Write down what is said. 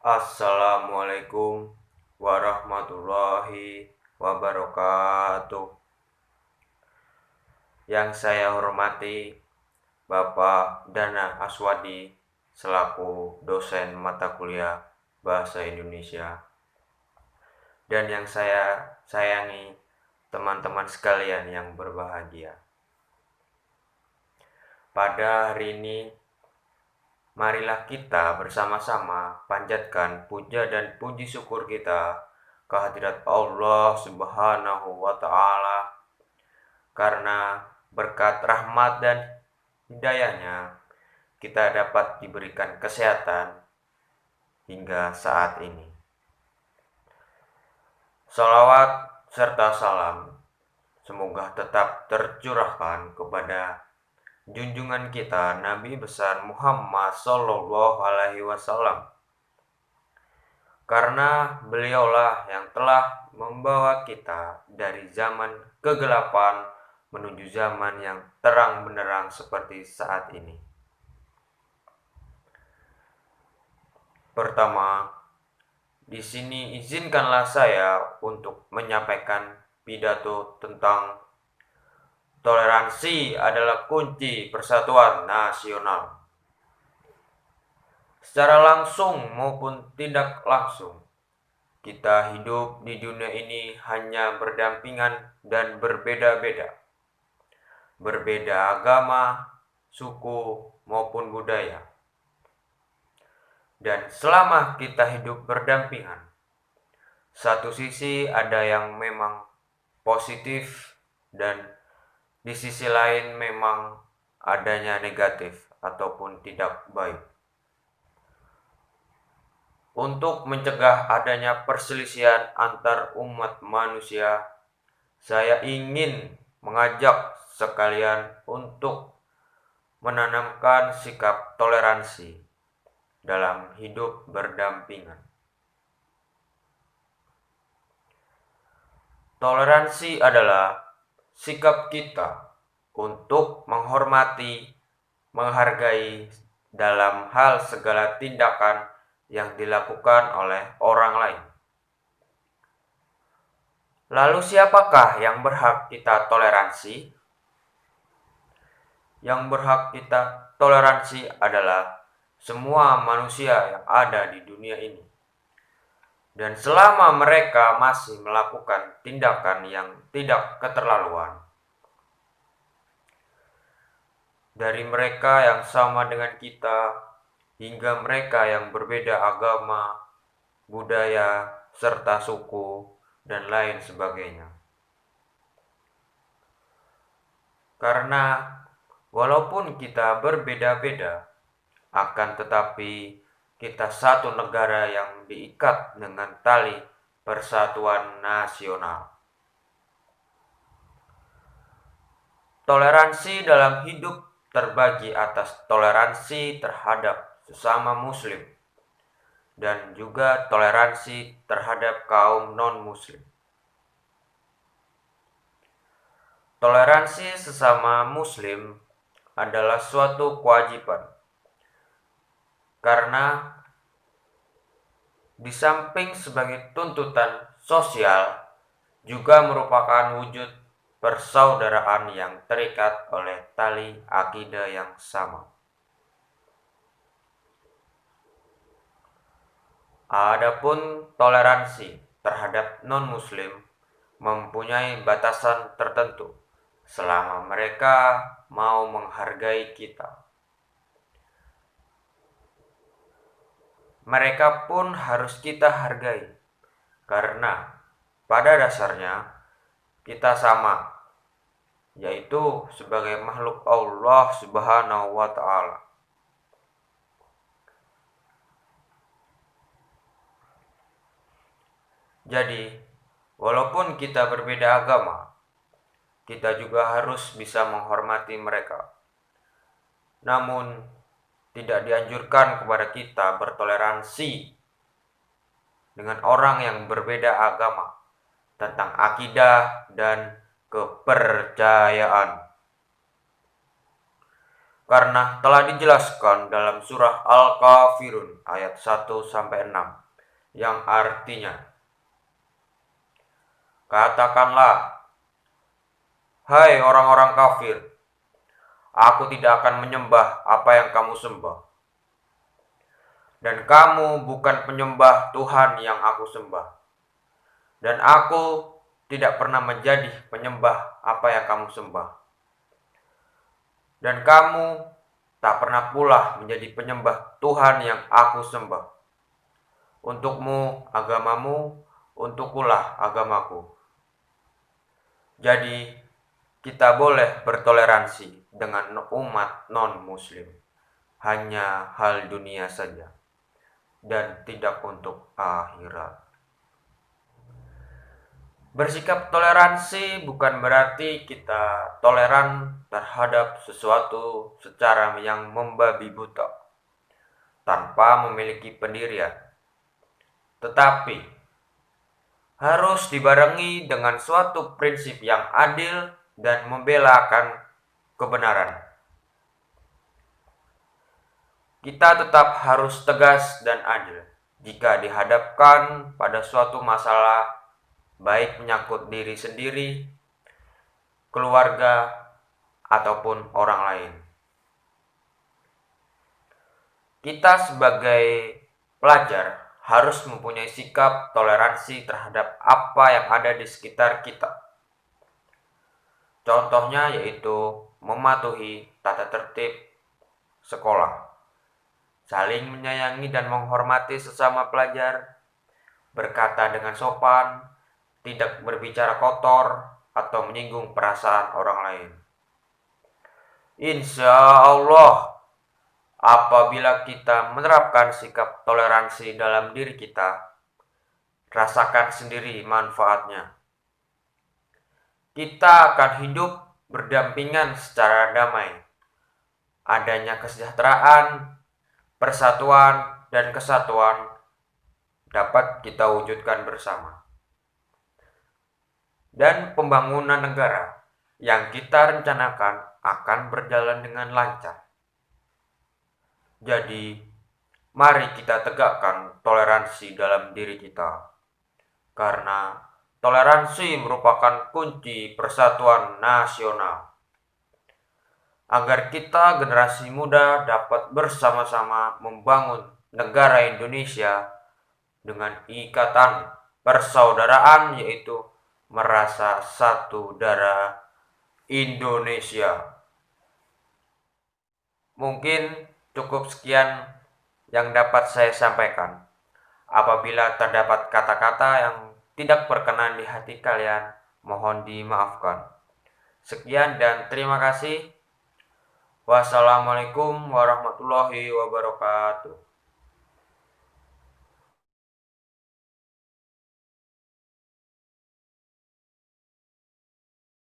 Assalamualaikum warahmatullahi wabarakatuh. Yang saya hormati Bapak Dana Aswadi selaku dosen mata kuliah Bahasa Indonesia, dan yang saya sayangi teman-teman sekalian yang berbahagia. Pada hari ini, marilah kita bersama-sama panjatkan puja dan puji syukur kita kehadirat Allah Subhanahu wa Ta'ala, karena berkat rahmat dan hidayahnya kita dapat diberikan kesehatan hingga saat ini. Salawat serta salam semoga tetap tercurahkan kepada junjungan kita Nabi besar Muhammad Sallallahu Alaihi Wasallam, karena beliaulah yang telah membawa kita dari zaman kegelapan menuju zaman yang terang benderang seperti saat ini. Pertama, di sini izinkanlah saya untuk menyampaikan pidato tentang toleransi adalah kunci persatuan nasional. Secara langsung maupun tidak langsung, kita hidup di dunia ini hanya berdampingan dan berbeda-beda. Berbeda agama, suku, maupun budaya. Dan selama kita hidup berdampingan, satu sisi ada yang memang positif dan di sisi lain memang adanya negatif ataupun tidak baik. Untuk mencegah adanya perselisihan antar umat manusia, saya ingin mengajak sekalian untuk menanamkan sikap toleransi dalam hidup berdampingan. Toleransi adalah sikap kita untuk menghormati, menghargai dalam hal segala tindakan yang dilakukan oleh orang lain. Lalu siapakah yang berhak kita toleransi? Yang berhak kita toleransi adalah semua manusia yang ada di dunia ini. Dan selama mereka masih melakukan tindakan yang tidak keterlaluan, dari mereka yang sama dengan kita hingga mereka yang berbeda agama, budaya, serta suku, dan lain sebagainya. Karena walaupun kita berbeda-beda, akan tetapi kita satu negara yang diikat dengan tali persatuan nasional. Toleransi dalam hidup terbagi atas toleransi terhadap sesama muslim dan juga toleransi terhadap kaum non-muslim. Toleransi sesama muslim adalah suatu kewajiban, karena di samping sebagai tuntutan sosial juga merupakan wujud persaudaraan yang terikat oleh tali akidah yang sama. Adapun toleransi terhadap non-muslim mempunyai batasan tertentu selama mereka mau menghargai kita. Mereka pun harus kita hargai, karena pada dasarnya kita sama, yaitu sebagai makhluk Allah Subhanahu wa Ta'ala. Jadi, walaupun kita berbeda agama, kita juga harus bisa menghormati mereka. Namun, tidak dianjurkan kepada kita bertoleransi dengan orang yang berbeda agama tentang akidah dan kepercayaan. Karena telah dijelaskan dalam surah Al-Kafirun ayat 1-6 yang artinya, katakanlah, hai orang-orang kafir, aku tidak akan menyembah apa yang kamu sembah, dan kamu bukan penyembah Tuhan yang aku sembah, dan aku tidak pernah menjadi penyembah apa yang kamu sembah, dan kamu tak pernah pula menjadi penyembah Tuhan yang aku sembah. Untukmu agamamu, untukkulah agamaku. Jadi, kita boleh bertoleransi dengan umat non-muslim. Hanya hal dunia saja, dan tidak untuk akhirat. Bersikap toleransi bukan berarti kita toleran terhadap sesuatu secara yang membabi buta, tanpa memiliki pendirian. Tetapi, harus dibarengi dengan suatu prinsip yang adil dan membela akan kebenaran. Kita tetap harus tegas dan adil jika dihadapkan pada suatu masalah, baik menyangkut diri sendiri, keluarga, ataupun orang lain. Kita sebagai pelajar harus mempunyai sikap toleransi terhadap apa yang ada di sekitar kita. Contohnya yaitu mematuhi tata tertib sekolah, saling menyayangi dan menghormati sesama pelajar, berkata dengan sopan, tidak berbicara kotor atau menyinggung perasaan orang lain. Insya Allah, apabila kita menerapkan sikap toleransi dalam diri kita, rasakan sendiri manfaatnya. Kita akan hidup berdampingan secara damai. Adanya kesejahteraan, persatuan, dan kesatuan dapat kita wujudkan bersama. Dan pembangunan negara yang kita rencanakan akan berjalan dengan lancar. Jadi, mari kita tegakkan toleransi dalam diri kita, karena toleransi merupakan kunci persatuan nasional. Agar kita generasi muda dapat bersama-sama membangun negara Indonesia dengan ikatan persaudaraan, yaitu merasa satu darah Indonesia. Mungkin cukup sekian yang dapat saya sampaikan. Apabila terdapat kata-kata yang tidak berkenan di hati kalian, mohon dimaafkan. Sekian dan terima kasih. Wassalamualaikum warahmatullahi wabarakatuh.